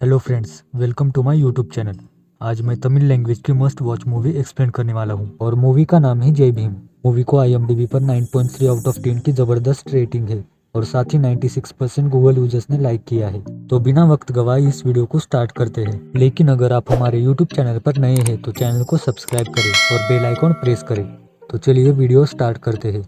Hello friends, welcome to my YouTube channel. आज मैं Tamil language की मस्ट वॉच मूवी एक्सप्लेन करने वाला हूँ और मूवी का नाम है जय भीम। मूवी को IMDb पर 9.3 आउट ऑफ 10 की ज़बरदस्त रेटिंग है और साथ ही 96% गूगल यूजर्स ने लाइक किया है। तो बिना वक्त गवाए इस वीडियो को स्टार्ट करते हैं। लेकिन अगर आप हमारे यूट्यूब चैनल पर नए हैं तो चैनल को सब्सक्राइब करें और बेल आइकॉन प्रेस करें। तो चलिए वीडियो स्टार्ट करते हैं।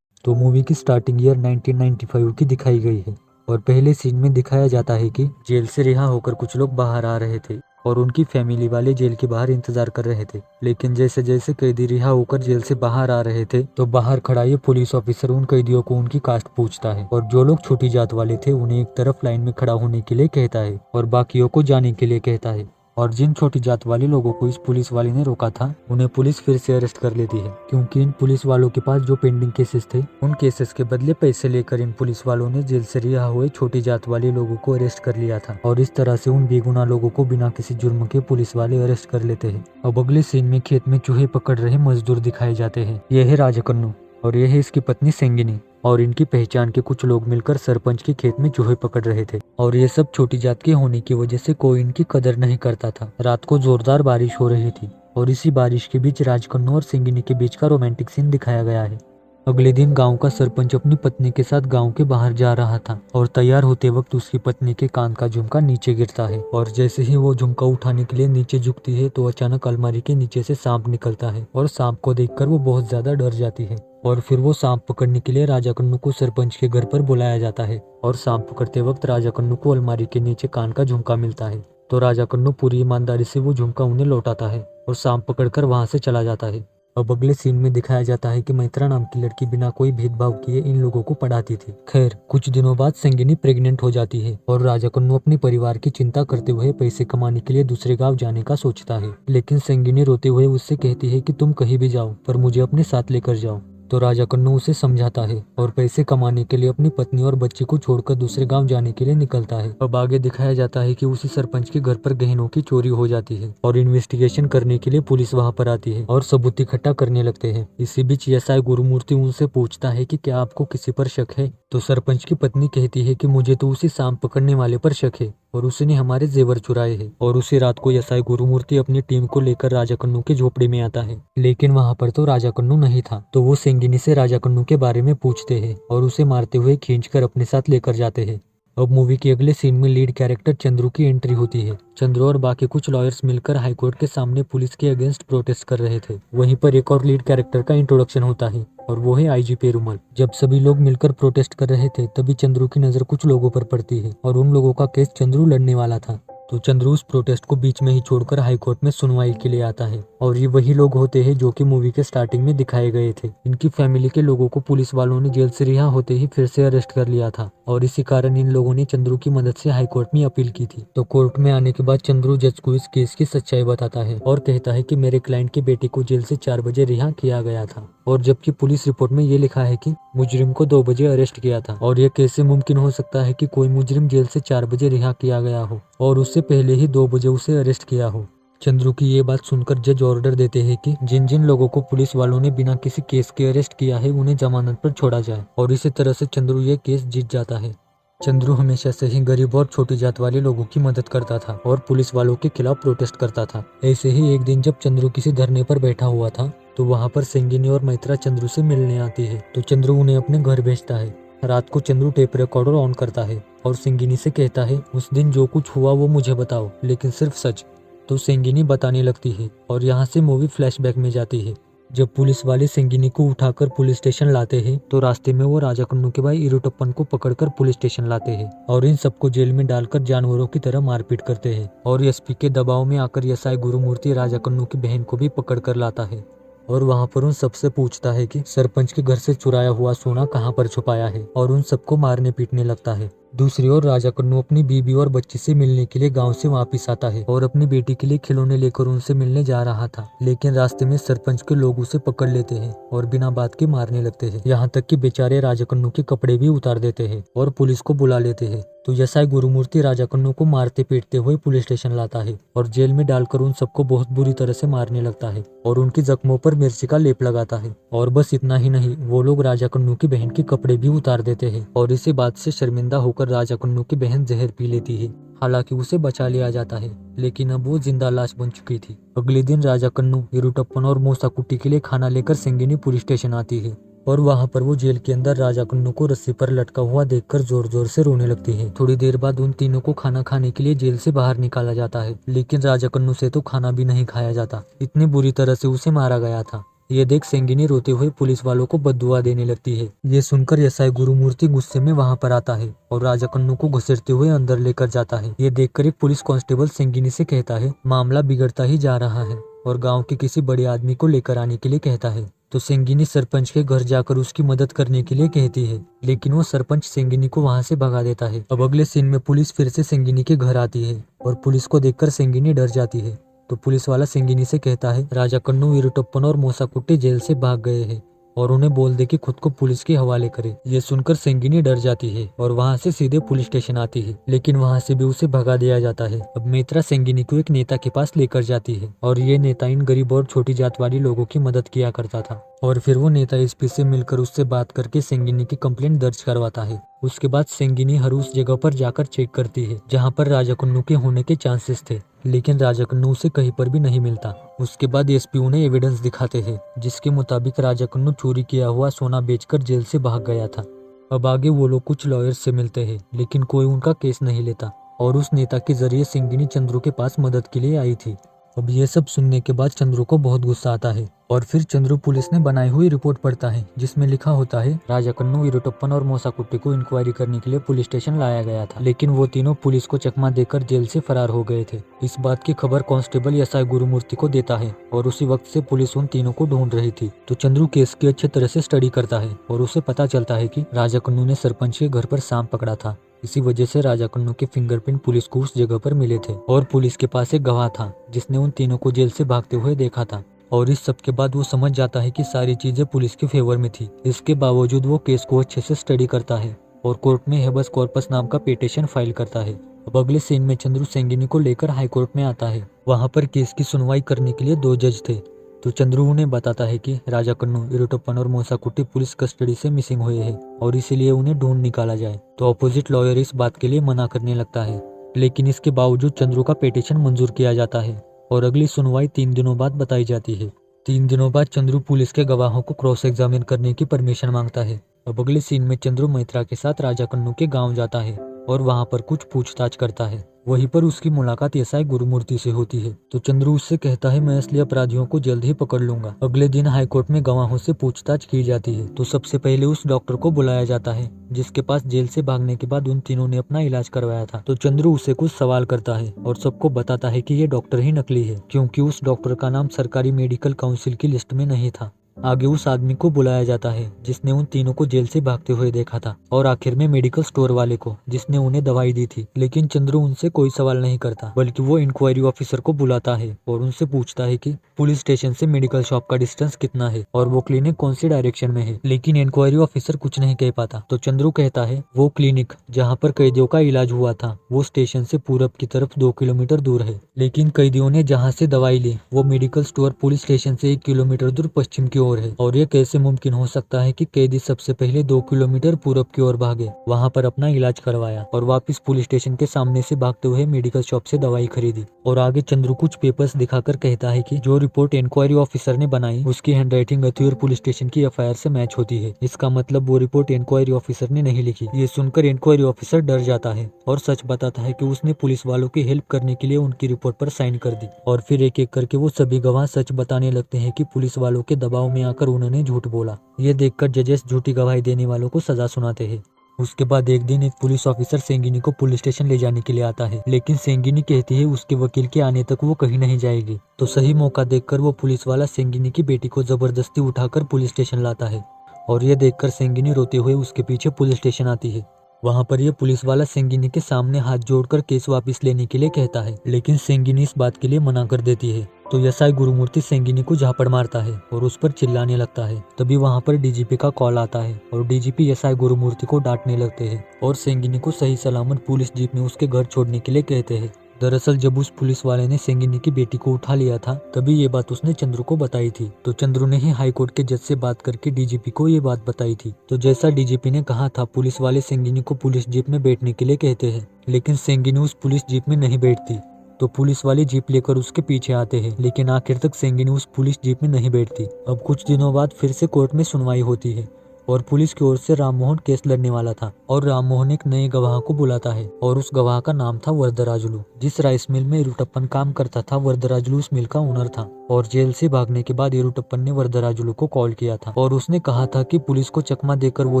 तो मूवी की स्टार्टिंग ईयर 1995 की दिखाई गई है और पहले सीन में दिखाया जाता है कि जेल से रिहा होकर कुछ लोग बाहर आ रहे थे और उनकी फैमिली वाले जेल के बाहर इंतजार कर रहे थे। लेकिन जैसे जैसे कैदी रिहा होकर जेल से बाहर आ रहे थे तो बाहर खड़ा ये पुलिस ऑफिसर उन कैदियों को उनकी कास्ट पूछता है और जो लोग छोटी जात वाले थे उन्हें एक तरफ लाइन में खड़ा होने के लिए कहता है और बाकियों को जाने के लिए कहता है। और जिन छोटी जात वाले लोगों को इस पुलिस वाले ने रोका था उन्हें पुलिस फिर से अरेस्ट कर लेती है, क्योंकि इन पुलिस वालों के पास जो पेंडिंग केसेस थे उन केसेस के बदले पैसे लेकर इन पुलिस वालों ने जेल से रिहा हुए छोटी जात वाले लोगों को अरेस्ट कर लिया था और इस तरह से उन बेगुनाह लोगों को बिना किसी जुर्म के पुलिस वाले अरेस्ट कर लेते हैं। अब अगले सीन में खेत में चूहे पकड़ रहे मजदूर दिखाए जाते हैं। यह है राजकन्नू और यह है इसकी पत्नी सेंगिनी और इनकी पहचान के कुछ लोग मिलकर सरपंच के खेत में चूहे पकड़ रहे थे और ये सब छोटी जात के होने की वजह से कोई इनकी कदर नहीं करता था। रात को जोरदार बारिश हो रही थी और इसी बारिश के बीच राजकन्नू और सेंगिनी के बीच का रोमांटिक सीन दिखाया गया है। अगले दिन गांव का सरपंच अपनी पत्नी के साथ गांव के बाहर जा रहा था और तैयार होते वक्त उसकी पत्नी के कान का झुमका नीचे गिरता है और जैसे ही वो झुमका उठाने के लिए नीचे झुकती है तो अचानक अलमारी के नीचे से सांप निकलता है और सांप को देखकर वो बहुत ज्यादा डर जाती है और फिर वो सांप पकड़ने के लिए राजकन्नू को सरपंच के घर पर बुलाया जाता है और सांप पकड़ते वक्त राजकन्नू को अलमारी के नीचे कान का झुमका मिलता है। तो राजकन्नू पूरी ईमानदारी से वो झुमका उन्हें लौटाता है और सांप पकड़कर वहां से चला जाता है। अब अगले सीन में दिखाया जाता है कि मैत्रा नाम की लड़की बिना कोई भेदभाव किए इन लोगों को पढ़ाती थी। खैर, कुछ दिनों बाद सेंगिनी प्रेग्नेंट हो जाती है और राजकन्नू अपने परिवार की चिंता करते हुए पैसे कमाने के लिए दूसरे गांव जाने का सोचता है। लेकिन सेंगिनी रोते हुए उससे कहती है कि तुम कहीं भी जाओ पर मुझे अपने साथ लेकर जाओ। तो राजकन्नू उसे समझाता है और पैसे कमाने के लिए अपनी पत्नी और बच्ची को छोड़कर दूसरे गांव जाने के लिए निकलता है। अब आगे दिखाया जाता है कि उसी सरपंच के घर पर गहनों की चोरी हो जाती है और इन्वेस्टिगेशन करने के लिए पुलिस वहां पर आती है और सबूत इकट्ठा करने लगते हैं। इसी बीच एसआई गुरुमूर्ति उनसे पूछता है कि क्या आपको किसी पर शक है। तो सरपंच की पत्नी कहती है कि मुझे तो उसी सांप पकड़ने वाले पर शक है और उसने हमारे जेवर चुराए हैं। और उसी रात को एसआई गुरुमूर्ति अपनी टीम को लेकर राजकन्नू के झोपड़ी में आता है, लेकिन वहां पर तो राजकन्नू नहीं था। तो वो सेंगिनी से राजकन्नू के बारे में पूछते हैं और उसे मारते हुए खींचकर अपने साथ लेकर जाते हैं। अब मूवी के अगले सीन में लीड कैरेक्टर चंद्रू की एंट्री होती है। चंद्रू और बाकी कुछ लॉयर्स मिलकर हाईकोर्ट के सामने पुलिस के अगेंस्ट प्रोटेस्ट कर रहे थे। वहीं पर एक और लीड कैरेक्टर का इंट्रोडक्शन होता है और वो है आईजी पेरुमल। जब सभी लोग मिलकर प्रोटेस्ट कर रहे थे तभी चंद्रू की नजर कुछ लोगों पर पड़ती है और उन लोगों का केस चंद्रू लड़ने वाला था। तो चंद्रू उस प्रोटेस्ट को बीच में ही छोड़कर हाईकोर्ट में सुनवाई के लिए आता है और ये वही लोग होते हैं जो कि मूवी के स्टार्टिंग में दिखाए गए थे। इनकी फैमिली के लोगों को पुलिस वालों ने जेल से रिहा होते ही फिर से अरेस्ट कर लिया था और इसी कारण इन लोगों ने चंद्रू की मदद से हाईकोर्ट में अपील की थी। तो कोर्ट में आने के बाद चंद्रू जज को इस केस की सच्चाई बताता है और कहता है कि मेरे क्लाइंट के बेटे को जेल से 4 बजे रिहा किया गया था और जबकि पुलिस रिपोर्ट में ये लिखा है कि मुजरिम को 2 बजे अरेस्ट किया था। और यह कैसे मुमकिन हो सकता है कि कोई मुजरिम जेल से 4 बजे रिहा किया गया हो और उससे पहले ही 2 बजे उसे अरेस्ट किया हो। चंद्रू की ये बात सुनकर जज ऑर्डर देते हैं कि जिन जिन लोगों को पुलिस वालों ने बिना किसी केस के अरेस्ट किया है उन्हें जमानत पर छोड़ा जाए और इसी तरह से चंद्रू ये केस जीत जाता है। चंद्रू हमेशा से ही गरीब और छोटी जात वाले लोगों की मदद करता था और पुलिस वालों के खिलाफ प्रोटेस्ट करता था। ऐसे ही एक दिन जब चंद्रू किसी धरने पर बैठा हुआ था तो वहां पर सेंगिनी और मैत्रा चंद्रू से मिलने आती है। तो चंद्रू उन्हें अपने घर भेजता है। रात को चंद्रू टेप रिकॉर्डर ऑन करता है और सेंगिनी से कहता है उस दिन जो कुछ हुआ वो मुझे बताओ, लेकिन सिर्फ सच। तो सेंगिनी बताने लगती है और यहाँ से मूवी फ्लैशबैक में जाती है। जब पुलिस वाले सेंगिनी को उठाकर पुलिस स्टेशन लाते हैं तो रास्ते में वो राजकन्नू के भाई इरुटप्पन को पकड़कर पुलिस स्टेशन लाते हैं और इन सबको जेल में डालकर जानवरों की तरह मारपीट करते हैं। और एसपी के दबाव में आकर एसआई गुरुमूर्ति राजकन्नू की बहन को भी पकड़कर लाता है और वहां पर उन सबसे पूछता है कि सरपंच के घर से चुराया हुआ सोना कहां पर छुपाया है और उन सबको मारने पीटने लगता है। दूसरी ओर राजकन्नू अपनी बीबी और बच्ची से मिलने के लिए गांव से वापस आता है और अपनी बेटी के लिए खिलौने लेकर उनसे मिलने जा रहा था, लेकिन रास्ते में सरपंच के लोग उसे पकड़ लेते हैं और बिना बात के मारने लगते हैं। यहाँ तक कि बेचारे राजकन्नू के कपड़े भी उतार देते हैं और पुलिस को बुला लेते हैं। तो एसआई गुरुमूर्ति राजकन्नू को मारते पीटते हुए पुलिस स्टेशन लाता है और जेल में डालकर उन सबको बहुत बुरी तरह से मारने लगता है और उनकी जख्मों पर मिर्ची का लेप लगाता है। और बस इतना ही नहीं, वो लोग राजकन्नू की बहन के कपड़े भी उतार देते हैं और इसी बात से शर्मिंदा होकर होकर राजा कन्नू की बहन जहर पी लेती है। हालांकि उसे बचा लिया जाता है, लेकिन अब वो जिंदा लाश बन चुकी थी। अगले दिन राजा कन्नू, वीरूटप्पन और मोसाकुट्टी के लिए खाना लेकर सिंगिनी पुलिस स्टेशन आती है और वहाँ पर वो जेल के अंदर राजा कन्नू को रस्सी पर लटका हुआ देखकर जोर जोर से रोने लगती है। थोड़ी देर बाद उन तीनों को खाना खाने के लिए जेल से बाहर निकाला जाता है, लेकिन राजा कन्नू से तो खाना भी नहीं खाया जाता, इतनी बुरी तरह से उसे मारा गया था। ये देख सिंगिनी रोते हुए पुलिस वालों को बद्दुआ देने लगती है। ये सुनकर एसआई गुरुमूर्ति गुस्से में वहाँ पर आता है और राजा कन्नू को घसीटते हुए अंदर लेकर जाता है। ये देखकर एक पुलिस कांस्टेबल सिंगिनी से कहता है, मामला बिगड़ता ही जा रहा है और गाँव के किसी बड़े आदमी को लेकर आने के लिए कहता है। तो सिंगिनी सरपंच के घर जाकर उसकी मदद करने के लिए कहती है, लेकिन वो सरपंच सिंगिनी को वहाँ से भगा देता है। अब अगले सीन में पुलिस फिर से सिंगिनी के घर आती है और पुलिस को देखकर सिंगिनी डर जाती है। तो पुलिस वाला सिंगिनी से कहता है, राजा कन्नू, वीरूटप्पन और मोसाकुट्टी जेल से भाग गए हैं और उन्हें बोल दे कि खुद को पुलिस के हवाले करे। ये सुनकर सिंगिनी डर जाती है और वहाँ से सीधे पुलिस स्टेशन आती है, लेकिन वहाँ से भी उसे भगा दिया जाता है। अब मित्रा सिंगिनी को एक नेता के पास लेकर जाती है और ये नेता इन गरीब और छोटी जात वाली लोगों की मदद किया करता था। और फिर वो नेता एसपी से मिलकर उससे बात करके सिंगिनी की कंप्लेंट दर्ज करवाता है। उसके बाद सिंगिनी हर उस जगह पर जाकर चेक करती है जहाँ पर राजा कन्नू के होने के चांसेस थे, लेकिन राजा कन्नू उसे कहीं पर भी नहीं मिलता। उसके बाद एसपी उन्हें एविडेंस दिखाते हैं जिसके मुताबिक राजा कन्नू चोरी किया हुआ सोना बेचकर जेल से भाग गया था। अब आगे वो लोग कुछ लॉयर्स से मिलते हैं, लेकिन कोई उनका केस नहीं लेता और उस नेता के जरिए सिंगिनी चंद्रू के पास मदद के लिए आई थी। अब ये सब सुनने के बाद चंद्रू को बहुत गुस्सा आता है और फिर चंद्रू पुलिस ने बनाई हुई रिपोर्ट पढ़ता है जिसमें लिखा होता है, राजा कन्नू, वीरूटप्पन और मोसाकुट्टी को इंक्वायरी करने के लिए पुलिस स्टेशन लाया गया था, लेकिन वो तीनों पुलिस को चकमा देकर जेल से फरार हो गए थे। इस बात की खबर कांस्टेबल एसआई गुरुमूर्ति को देता है और उसी वक्त से पुलिस उन तीनों को ढूंढ रही थी। तो चंद्रू केस की अच्छी तरह से स्टडी करता है और उसे पता चलता है कि राजा कन्नू ने सरपंच के घर पर सांप पकड़ा था। इसी वजह से राजा कन्नू के फिंगरप्रिंट पुलिस को उस जगह पर मिले थे और पुलिस के पास एक गवाह था जिसने उन तीनों को जेल से भागते हुए देखा था। और इस सब के बाद वो समझ जाता है कि सारी चीजें पुलिस के फेवर में थी। इसके बावजूद वो केस को अच्छे से स्टडी करता है और कोर्ट में हेबस कॉर्पस नाम का पिटीशन फाइल करता है। अब अगले सीन में चंद्रू सिंगिनी को लेकर हाई कोर्ट में आता है। वहाँ पर केस की सुनवाई करने के लिए 2 जज थे। तो चंद्रू उन्हें बताता है कि राजा कन्नू, वीरूटप्पन और मोसाकुट्टी पुलिस कस्टडी से मिसिंग हुए हैं और इसीलिए उन्हें ढूंढ निकाला जाए। तो अपोजिट लॉयर इस बात के लिए मना करने लगता है, लेकिन इसके बावजूद चंद्रू का पिटीशन मंजूर किया जाता है और अगली सुनवाई 3 दिनों बाद बताई जाती है। 3 दिनों बाद चंद्रू पुलिस के गवाहों को क्रॉस एग्जामिन करने की परमिशन मांगता है। अब अगले सीन में चंद्रू मित्रा के साथ राजा कन्नू के गाँव जाता है और वहाँ पर कुछ पूछताछ करता है। वहीं पर उसकी मुलाकात एसआई गुरुमूर्ति से होती है। तो चंद्रू उससे कहता है, मैं असली अपराधियों को जल्द ही पकड़ लूंगा। अगले दिन हाईकोर्ट में गवाहों से पूछताछ की जाती है। तो सबसे पहले उस डॉक्टर को बुलाया जाता है जिसके पास जेल से भागने के बाद उन तीनों ने अपना इलाज करवाया था। तो चंद्रू उससे कुछ सवाल करता है और सबको बताता है कि ये डॉक्टर ही नकली है, क्योंकि उस डॉक्टर का नाम सरकारी मेडिकल काउंसिल की लिस्ट में नहीं था। आगे उस आदमी को बुलाया जाता है जिसने उन तीनों को जेल से भागते हुए देखा था और आखिर में मेडिकल स्टोर वाले को जिसने उन्हें दवाई दी थी। लेकिन चंद्रू उनसे कोई सवाल नहीं करता, बल्कि वो इंक्वायरी ऑफिसर को बुलाता है और उनसे पूछता है कि पुलिस स्टेशन से मेडिकल शॉप का डिस्टेंस कितना है और वो क्लिनिक कौन सी डायरेक्शन में है। लेकिन इंक्वायरी ऑफिसर कुछ नहीं कह पाता। तो चंद्रू कहता है, वो क्लिनिक जहाँ पर कैदियों का इलाज हुआ था वो स्टेशन से पूरब की तरफ 2 किलोमीटर दूर है, लेकिन कैदियों ने जहाँ से दवाई ली वो मेडिकल स्टोर पुलिस स्टेशन से 1 किलोमीटर दूर पश्चिम की ओर है। और ये कैसे मुमकिन हो सकता है कि कैदी सबसे पहले 2 किलोमीटर पूरब की ओर भागे, वहाँ पर अपना इलाज करवाया और वापस पुलिस स्टेशन के सामने से भागते हुए मेडिकल शॉप से दवाई खरीदी। और आगे चंद्रू कुछ पेपर्स दिखाकर कहता है कि जो रिपोर्ट इंक्वायरी ऑफिसर ने बनाई उसकी हैंडराइटिंग अथुर पुलिस स्टेशन की एफआईआर से मैच होती है। इसका मतलब वो रिपोर्ट इंक्वायरी ऑफिसर ने नहीं लिखी। ये सुनकर इंक्वायरी ऑफिसर डर जाता है और सच बताता है कि उसने पुलिस वालों की हेल्प करने के लिए उनकी रिपोर्ट पर साइन कर दी। और फिर एक एक करके वो सभी गवाह सच बताने लगते हैं कि पुलिस वालों के दबाव में आकर उन्होंने झूठ बोला। ये देखकर जजेस झूठी गवाही देने वालों को सजा सुनाते हैं। उसके बाद एक दिन एक पुलिस ऑफिसर सेंगिनी को पुलिस स्टेशन ले जाने के लिए आता है, लेकिन सेंगिनी कहती है उसके वकील के आने तक वो कहीं नहीं जाएगी। तो सही मौका देखकर वो पुलिस वाला सेंगिनी की बेटी को जबरदस्ती उठाकर पुलिस स्टेशन लाता है और ये देखकर सेंगिनी रोते हुए उसके पीछे पुलिस स्टेशन आती है। वहाँ पर ये पुलिस वाला सेंगिनी के सामने हाथ जोड़कर केस वापस लेने के लिए कहता है, लेकिन सेंगिनी इस बात के लिए मना कर देती है। तो एसआई गुरुमूर्ति सेंगिनी को झापड़ मारता है और उस पर चिल्लाने लगता है। तभी वहाँ पर डीजीपी का कॉल आता है और डीजीपी एसआई गुरुमूर्ति को डांटने लगते हैं और सेंगिनी को सही सलामत पुलिस जीप में उसके घर छोड़ने के लिए कहते हैं। दरअसल जब उस पुलिस वाले ने सेंगिनी की बेटी को उठा लिया था तभी ये बात उसने चंद्रू को बताई थी। तो चंद्रू ने ही हाई कोर्ट के जज से बात करके डीजीपी को ये बात बताई थी। तो जैसा डीजीपी ने कहा था, पुलिस वाले सेंगिनी को पुलिस जीप में बैठने के लिए कहते हैं, लेकिन सेंगिनी उस पुलिस जीप में नहीं बैठती। तो पुलिस वाले जीप लेकर उसके पीछे आते हैं, लेकिन आखिर तक सेंगिनी उस पुलिस जीप में नहीं बैठती। अब कुछ दिनों बाद फिर से कोर्ट में सुनवाई होती है और पुलिस की ओर से राममोहन केस लड़ने वाला था और राममोहन एक नए गवाह को बुलाता है और उस गवाह का नाम था वरदराजुलू। जिस राइस मिल में इरुटप्पन काम करता था, वरदराजुलू उस मिल का ओनर था और जेल से भागने के बाद इरुटप्पन ने वरदराजुलू को कॉल किया था और उसने कहा था कि पुलिस को चकमा देकर वो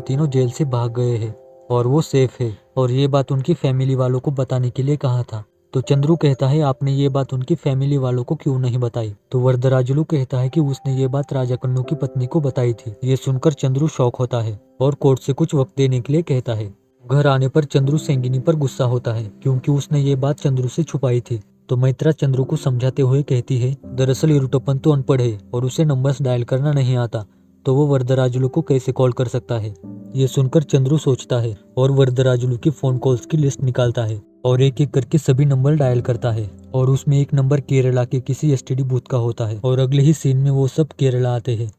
तीनों जेल से भाग गए हैं और वो सेफ है, और ये बात उनकी फैमिली वालों को बताने के लिए कहा था। तो चंद्रू कहता है, आपने ये बात उनकी फैमिली वालों को क्यों नहीं बताई? तो वरदराजुलू कहता है कि उसने ये बात राजा कन्नू की पत्नी को बताई थी। ये सुनकर चंद्रू शॉक होता है और कोर्ट से कुछ वक्त देने के लिए कहता है। घर आने पर चंद्रू सेंगिनी पर गुस्सा होता है क्योंकि उसने ये बात चंद्रू से छुपाई थी। तो मैत्रा चंद्रू को समझाते हुए कहती है, दरअसल इरुटप्पन तो अनपढ़ है और उसे नंबर्स डायल करना नहीं आता, तो वो वरदराजुलू को कैसे कॉल कर सकता है? ये सुनकर चंद्रू सोचता है और वरदराजुलू की फोन कॉल्स की लिस्ट निकालता है और एक एक करके सभी नंबर डायल करता है और उसमें एक नंबर केरला के किसी एसटीडी बूथ का होता है और अगले ही सीन में वो सब केरला आते हैं।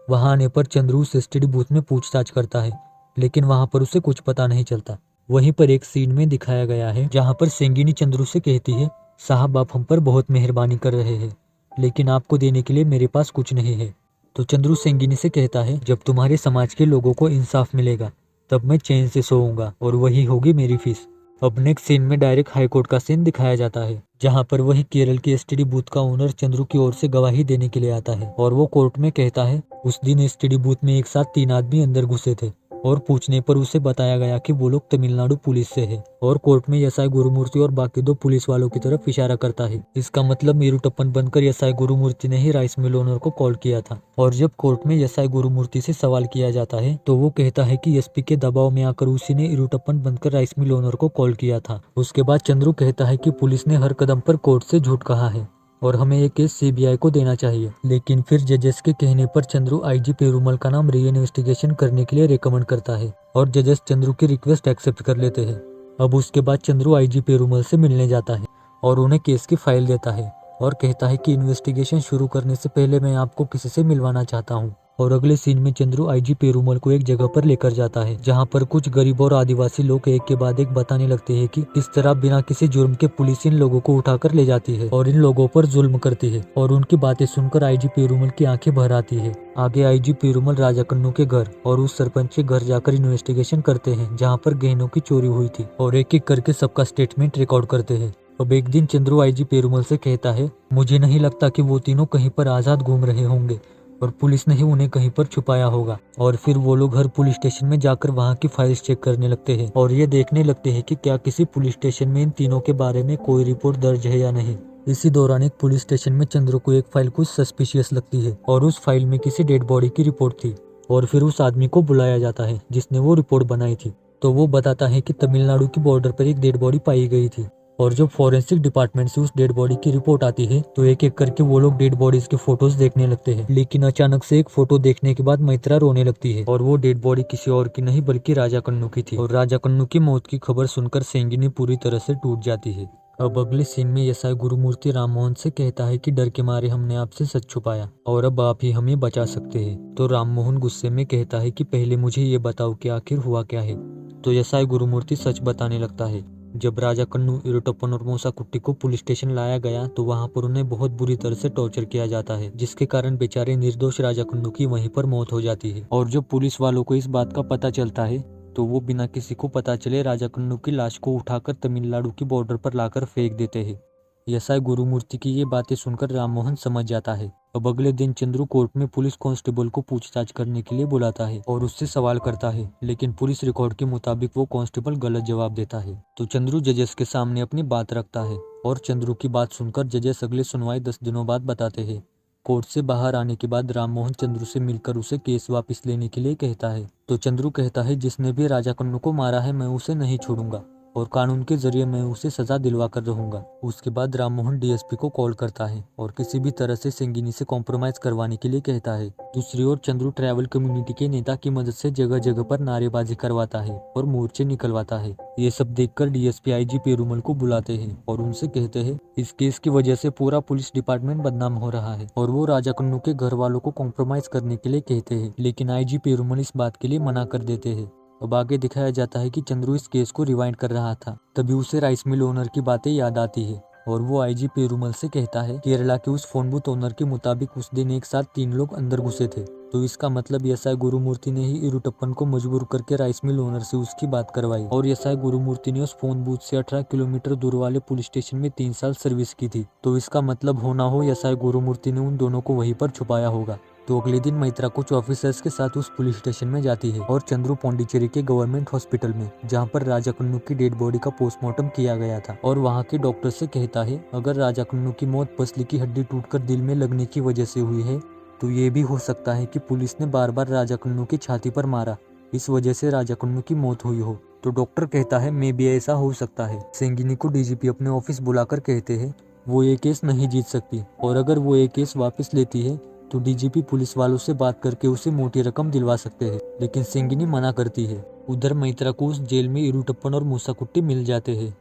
वहां आने पर चंद्रू उस एसटीडी बूथ में पूछताछ करता है, लेकिन वहां पर उसे कुछ पता नहीं चलता। वहीं पर एक सीन में दिखाया गया है जहां पर सेंगिनी चंद्रू से कहती है, साहब आप हम पर बहुत मेहरबानी कर रहे हैं, लेकिन आपको देने के लिए मेरे पास कुछ नहीं है। तो चंद्रू सेंगिनी से कहता है, जब तुम्हारे समाज के लोगों को इंसाफ मिलेगा तब मैं चैन से सोऊंगा और वही होगी मेरी फीस। अब नेक्स्ट सीन में डायरेक्ट हाई कोर्ट का सीन दिखाया जाता है जहां पर वही केरल के एसटीडी बूथ का ओनर चंद्रू की ओर से गवाही देने के लिए आता है और वो कोर्ट में कहता है, उस दिन एसटीडी बूथ में एक साथ 3 आदमी अंदर घुसे थे और पूछने पर उसे बताया गया कि वो लोग तमिलनाडु पुलिस से है और कोर्ट में एसआई गुरुमूर्ति और बाकी 2 पुलिस वालों की तरफ इशारा करता है। इसका मतलब इरुटप्पन बनकर एसआई गुरुमूर्ति ने ही राइस मिल ओनर को कॉल किया था। और जब कोर्ट में एसआई गुरुमूर्ति से सवाल किया जाता है तो वो कहता है कि एसपी के दबाव में आकर उसी ने इरुटप्पन बनकर राइस मिल ओनर को कॉल किया था। उसके बाद चंद्रू कहता है कि पुलिस ने हर कदम पर कोर्ट से झूठ कहा है और हमें ये केस सीबीआई को देना चाहिए। लेकिन फिर जजेस के कहने पर चंद्रू आईजी पेरूमल का नाम री इन्वेस्टिगेशन करने के लिए रिकमेंड करता है और जजेस चंद्रू की रिक्वेस्ट एक्सेप्ट कर लेते हैं। अब उसके बाद चंद्रू आईजी पेरूमल से मिलने जाता है और उन्हें केस की फाइल देता है और कहता है कि इन्वेस्टिगेशन शुरू करने से पहले मैं आपको किसी से मिलवाना चाहता हूँ। और अगले सीन में चंद्रू आईजी पेरूमल को एक जगह पर लेकर जाता है जहां पर कुछ गरीब और आदिवासी लोग एक के बाद एक बताने लगते हैं कि किस तरह बिना किसी जुर्म के पुलिस इन लोगों को उठाकर ले जाती है और इन लोगों पर जुल्म करती है। और उनकी बातें सुनकर आईजी पेरूमल की आंखें भर आती है। आगे आईजी पेरूमल राजा कन्नू के घर और उस सरपंच के घर जाकर इन्वेस्टिगेशन करते हैं जहाँ पर गहनों की चोरी हुई थी और एक एक करके सबका स्टेटमेंट रिकॉर्ड करते हैं। अब एक दिन चंद्रू आईजी पेरूमल से कहता है, मुझे नहीं लगता कि वो तीनों कहीं पर आजाद घूम रहे होंगे और पुलिस ने ही उन्हें कहीं पर छुपाया होगा। और फिर वो लोग हर पुलिस स्टेशन में जाकर वहाँ की फाइल्स चेक करने लगते हैं और ये देखने लगते हैं कि क्या किसी पुलिस स्टेशन में इन तीनों के बारे में कोई रिपोर्ट दर्ज है या नहीं। इसी दौरान एक पुलिस स्टेशन में चंद्रू को एक फाइल कुछ सस्पिशियस लगती है और उस फाइल में किसी डेड बॉडी की रिपोर्ट थी और फिर उस आदमी को बुलाया जाता है जिसने वो रिपोर्ट बनाई थी। तो वो बताता है कि तमिलनाडु की बॉर्डर पर एक डेड बॉडी पाई गई थी और जब फॉरेंसिक डिपार्टमेंट से उस डेड बॉडी की रिपोर्ट आती है तो एक एक करके वो लोग डेड बॉडीज के फोटोज देखने लगते हैं। लेकिन अचानक से एक फोटो देखने के बाद मैत्रा रोने लगती है और वो डेड बॉडी किसी और की नहीं बल्कि राजा कन्नू की थी। और राजा कन्नू की मौत की खबर सुनकर सेंगिनी पूरी तरह से टूट जाती है। अब अगले सीन में एसआई गुरुमूर्ति राममोहन से कहता है कि डर के मारे हमने आपसे सच छुपाया और अब आप ही हमें बचा सकते हैं। तो राममोहन गुस्से में कहता है कि पहले मुझे ये बताओ कि आखिर हुआ क्या है। तो एसआई गुरुमूर्ति सच बताने लगता है। जब राजा कन्नू, इरुटप्पन और मूसाकुट्टी को पुलिस स्टेशन लाया गया तो वहां पर उन्हें बहुत बुरी तरह से टॉर्चर किया जाता है, जिसके कारण बेचारे निर्दोष राजा कन्नू की वहीं पर मौत हो जाती है। और जब पुलिस वालों को इस बात का पता चलता है तो वो बिना किसी को पता चले राजा कन्नू की लाश को उठाकर तमिलनाडु की बॉर्डर पर लाकर फेंक देते हैं। एसआई गुरुमूर्ति की ये बातें सुनकर राममोहन समझ जाता है। अब अगले दिन चंद्रू कोर्ट में पुलिस कांस्टेबल को पूछताछ करने के लिए बुलाता है और उससे सवाल करता है, लेकिन पुलिस रिकॉर्ड के मुताबिक वो कांस्टेबल गलत जवाब देता है। तो चंद्रू जजेस के सामने अपनी बात रखता है और चंद्रू की बात सुनकर जजेस अगले सुनवाई 10 दिनों बाद बताते हैं। कोर्ट से बाहर आने के बाद राममोहन चंद्रू से मिलकर उसे केस वापस लेने के लिए कहता है। तो चंद्रू कहता है, जिसने भी राजा कन्नू को मारा है मैं उसे नहीं छोड़ूंगा और कानून के जरिए मैं उसे सजा दिलवा कर रहूंगा। उसके बाद राममोहन डीएसपी को कॉल करता है और किसी भी तरह से सिंगिनी से कॉम्प्रोमाइज करवाने के लिए कहता है। दूसरी ओर चंद्रू ट्रैवल कम्युनिटी के नेता की मदद से जगह जगह पर नारेबाजी करवाता है और मोर्चे निकलवाता है। ये सब देखकर डीएसपी आईजी पेरूमल को बुलाते हैं और उनसे कहते हैं इस केस की वजह से पूरा पुलिस डिपार्टमेंट बदनाम हो रहा है और वो राजा कन्नू के घर वालों को कॉम्प्रोमाइज करने के लिए कहते हैं, लेकिन आईजी पेरूमल इस बात के लिए मना कर देते हैं। अब आगे दिखाया जाता है कि चंद्रू इस केस को रिवाइंड कर रहा था, तभी उसे राइस मिल ओनर की बातें याद आती है और वो आईजी पेरूमल से कहता है केरला के उस फोन बूथ ओनर के मुताबिक उस दिन एक साथ 3 लोग अंदर घुसे थे, तो इसका मतलब एसआई गुरुमूर्ति ने ही इरुटप्पन को मजबूर करके राइस मिल ओनर से उसकी बात करवाई और एसआई गुरुमूर्ति ने उस फोन बूथ से 18 किलोमीटर दूर वाले पुलिस स्टेशन में 3 साल सर्विस की थी, तो इसका मतलब हो ना हो एसआई गुरुमूर्ति ने उन दोनों को वहीं पर छुपाया होगा। तो अगले दिन मैत्रा कुछ ऑफिसर्स के साथ उस पुलिस स्टेशन में जाती है और चंद्रू पौंडीचेरी के गवर्नमेंट हॉस्पिटल में, जहां पर राजा कन्नू की डेड बॉडी का पोस्टमार्टम किया गया था, और वहां के डॉक्टर से कहता है अगर राजा कन्नू की मौत पसली की हड्डी टूटकर दिल में लगने की वजह से हुई है तो ये भी हो सकता है कि पुलिस ने बार बार राजा कन्नू की छाती पर मारा, इस वजह से राजा कन्नू की मौत हुई हो। तो डॉक्टर कहता है मे भी ऐसा हो सकता है। सिंगिनी को डीजीपी अपने ऑफिस बुलाकर कहते हैं वो ये केस नहीं जीत सकती और अगर वो ये केस वापस लेती है तो डीजीपी पुलिस वालों से बात करके उसे मोटी रकम दिलवा सकते हैं, लेकिन सिंगिनी मना करती है। उधर मैत्रा को उस जेल में इरुटप्पन और मूसाकुट्टी मिल जाते हैं।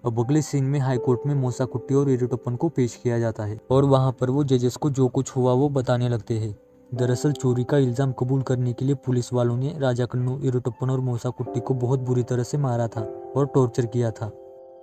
अब अगले सीन में हाईकोर्ट में मूसाकुट्टी और इरुटप्पन को पेश किया जाता है और वहां पर वो जजेस को जो कुछ हुआ वो बताने लगते हैं। दरअसल चोरी का इल्जाम कबूल करने के लिए पुलिस वालों ने राजा कन्नू, इरुटप्पन और मूसाकुट्टी को बहुत बुरी तरह से मारा था और टॉर्चर किया था,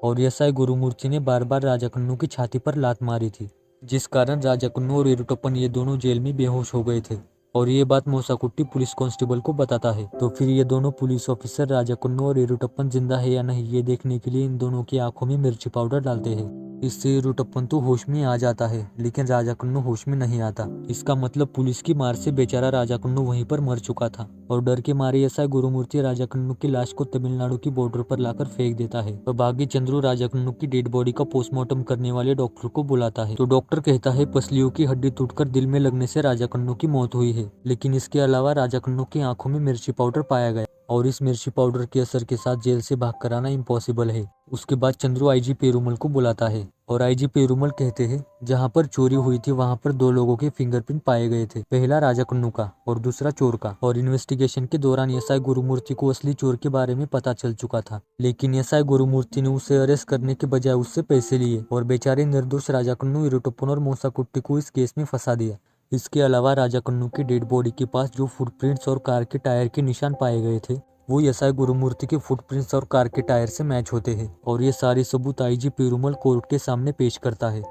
और एसआई गुरुमूर्ति ने बार बार राजा कन्नू की छाती पर लात मारी थी, जिस कारण राजा कन्नू और इरुटप्पन ये दोनों जेल में बेहोश हो गए थे। और ये बात मूसाकुट्टी पुलिस कांस्टेबल को बताता है, तो फिर ये दोनों पुलिस ऑफिसर राजा कन्नू और इरुटप्पन जिंदा है या नहीं ये देखने के लिए इन दोनों की आंखों में मिर्ची पाउडर डालते हैं। इससे इरुटप्पन तो होश में आ जाता है, लेकिन राजा कन्नू होश में नहीं आता। इसका मतलब पुलिस की मार से बेचारा राजा कन्नू वहीं पर मर चुका था, और डर के मारे एसआई गुरुमूर्ति राजा कन्नू की लाश को तमिलनाडु की बॉर्डर पर लाकर फेंक देता है। और बागी चंद्रू राजा कन्नू की डेड बॉडी का पोस्टमार्टम करने वाले डॉक्टर को बुलाता है, तो डॉक्टर कहता है पसलियों की हड्डी टूटकर दिल में लगने से राजा कन्नू की मौत हुई है, लेकिन इसके अलावा राजा कन्नू की आंखों में मिर्ची पाउडर पाया गया और इस मिर्ची पाउडर के असर के साथ जेल से भाग कर आना इम्पॉसिबल है। उसके बाद चंद्रू आईजी पेरूमल को बुलाता है और आईजी पेरूमल कहते हैं जहां पर चोरी हुई थी वहां पर 2 लोगों के फिंगरप्रिंट पाए गए थे, पहला राजा कन्नू का और दूसरा चोर का, और इन्वेस्टिगेशन के दौरान एसआई गुरुमूर्ति को असली चोर के बारे में पता चल चुका था, लेकिन एसआई गुरुमूर्ति ने उसे अरेस्ट करने के बजाय उससे पैसे लिए और बेचारे निर्दोष राजा कन्नू, इरुटप्पन और मूसाकुट्टी को इस केस में फंसा दिया। इसके अलावा राजा कन्नू की डेड बॉडी के पास जो फुटप्रिंट्स और कार के टायर के निशान पाए गए थे वो एसआई गुरुमूर्ति के फुटप्रिंट्स और कार के टायर से मैच होते हैं, और ये सारी सबूत आईजी पेरूमल कोर्ट के सामने पेश करता है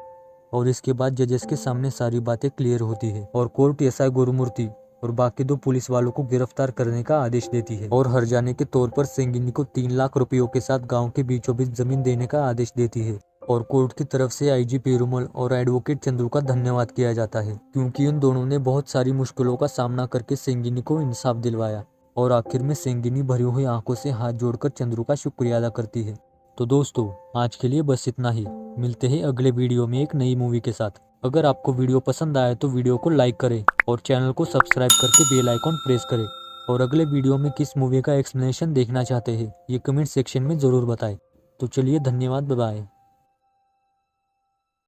और इसके बाद जजेस के सामने सारी बातें क्लियर होती है और कोर्ट एसआई गुरुमूर्ति और बाकी 2 पुलिस वालों को गिरफ्तार करने का आदेश देती है और हर्जाने के तौर पर सिंगिनी को 3 लाख रुपयों के साथ गाँव के बीचों बीच जमीन देने का आदेश देती है। और कोर्ट की तरफ से आईजी पेरूमल और एडवोकेट चंद्रू का धन्यवाद किया जाता है, क्योंकि उन दोनों ने बहुत सारी मुश्किलों का सामना करके सिंगिनी को इंसाफ दिलवाया। और आखिर में सिंगिनी भरी हुई आंखों से हाथ जोड़कर चंद्रू का शुक्रिया अदा करती है। तो दोस्तों आज के लिए बस इतना ही, मिलते हैं अगले वीडियो में एक नई मूवी के साथ। अगर आपको वीडियो पसंद आया तो वीडियो को लाइक करें और चैनल को सब्सक्राइब करके बेल आइकॉन प्रेस करें, और अगले वीडियो में किस मूवी का एक्सप्लेनेशन देखना चाहते हैं ये कमेंट सेक्शन में ज़रूर बताएं। तो चलिए धन्यवाद, बाय बाय।